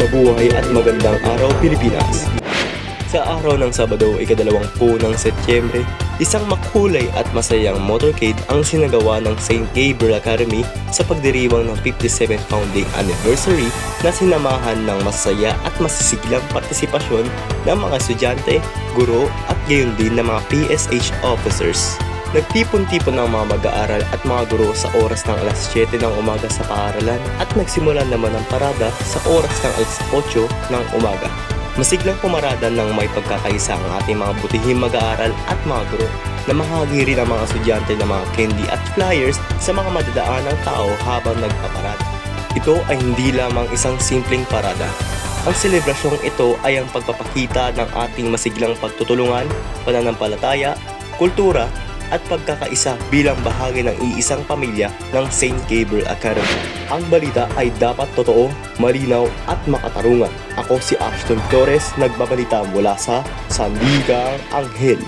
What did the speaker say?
Mabuhay at magandang araw, Pilipinas! Sa araw ng Sabado, ika-20 ng Setyembre, isang makulay at masayang motorcade ang sinagawa ng St. Gabriel Academy sa pagdiriwang ng 57th founding anniversary na sinamahan ng masaya at masisiglang partisipasyon ng mga estudyante, guro at gayon din ng mga PSH officers. Nagtipon-tipon ng mga mag-aaral at mga guro sa oras ng alas 7 ng umaga sa paaralan at nagsimula naman ang parada sa oras ng alas 8 ng umaga. Masiglang pumarada ng may pagkakaisa ang ating mga butihing mag-aaral at mga guro na mahagi rin ang mga estudyante ng mga candy at flyers sa mga madadaanang tao habang nagpaparada. Ito ay hindi lamang isang simpleng parada. Ang selebrasyong ito ay ang pagpapakita ng ating masiglang pagtutulungan, pananampalataya, kultura at pagkakaisa bilang bahagi ng iisang pamilya ng St. Gabriel Academy. Ang balita ay dapat totoo, malinaw at makatarungan. Ako si Ashton Torres, nagbabalita mula sa Sandigang Anghel.